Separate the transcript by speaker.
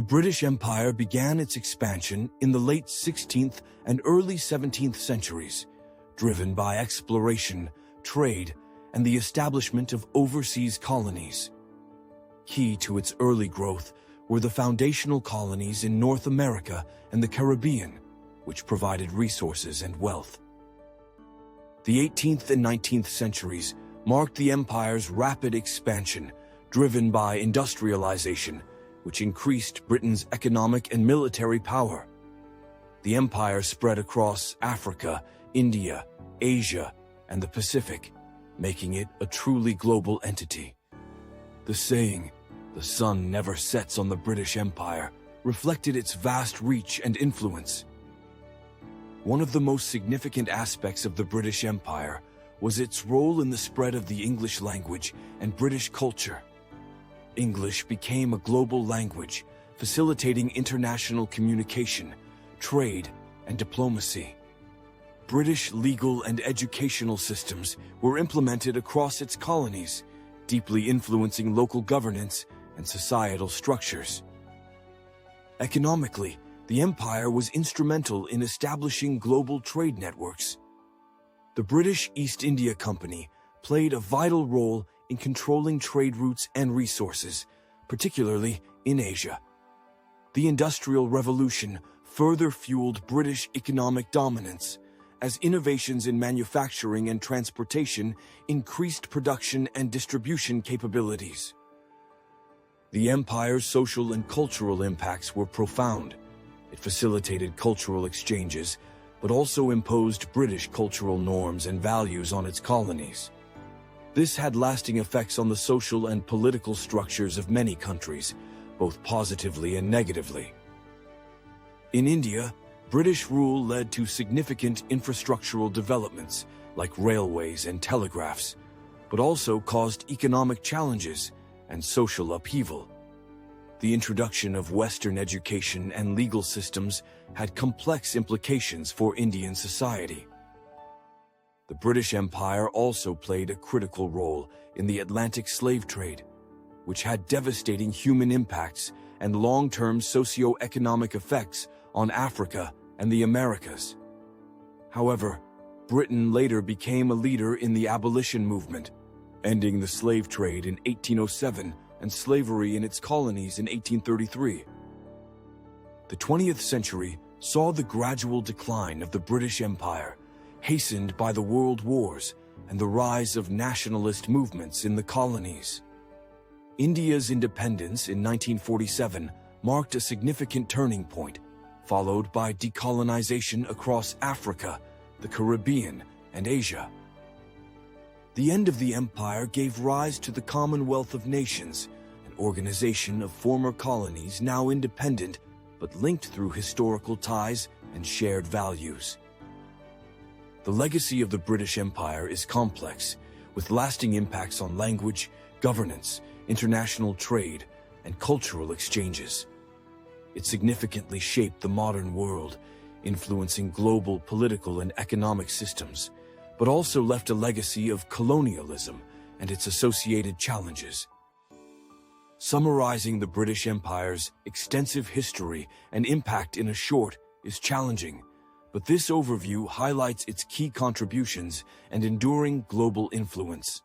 Speaker 1: British Empire began its expansion in the late 16th and early 17th centuries, driven by exploration, trade, and the establishment of overseas colonies. Key to its early growth were the foundational colonies in North America and the Caribbean, which provided resources and wealth. The 18th and 19th centuries marked the empire's rapid expansion, driven by industrialization, which increased Britain's economic and military power. The empire spread across Africa, India, Asia, and the Pacific, making it a truly global entity. The saying, "The sun never sets on the British Empire," reflected its vast reach and influence. One of the most significant aspects of the British Empire was its role in the spread of the English language and British culture. English became a global language, facilitating international communication, trade, and diplomacy. British legal and educational systems were implemented across its colonies, deeply influencing local governance and societal structures. Economically, the empire was instrumental in establishing global trade networks. The British East India Company played a vital role in controlling trade routes and resources, particularly in Asia. The Industrial Revolution further fueled British economic dominance, as innovations in manufacturing and transportation increased production and distribution capabilities. The empire's social and cultural impacts were profound. It facilitated cultural exchanges, but also imposed British cultural norms and values on its colonies. This had lasting effects on the social and political structures of many countries, both positively and negatively. In India, British rule led to significant infrastructural developments, like railways and telegraphs, but also caused economic challenges and social upheaval. The introduction of Western education and legal systems had complex implications for Indian society. The British Empire also played a critical role in the Atlantic slave trade, which had devastating human impacts and long-term socio-economic effects on Africa and the Americas. However, Britain later became a leader in the abolition movement, ending the slave trade in 1807 and slavery in its colonies in 1833. The 20th century saw the gradual decline of the British Empire, hastened by the World Wars and the rise of nationalist movements in the colonies. India's independence in 1947 marked a significant turning point, followed by decolonization across Africa, the Caribbean, and Asia. The end of the empire gave rise to the Commonwealth of Nations, an organization of former colonies now independent but linked through historical ties and shared values. The legacy of the British Empire is complex, with lasting impacts on language, governance, international trade, and cultural exchanges. It significantly shaped the modern world, influencing global political and economic systems, but also left a legacy of colonialism and its associated challenges. Summarizing the British Empire's extensive history and impact in a short is challenging, but this overview highlights its key contributions and enduring global influence.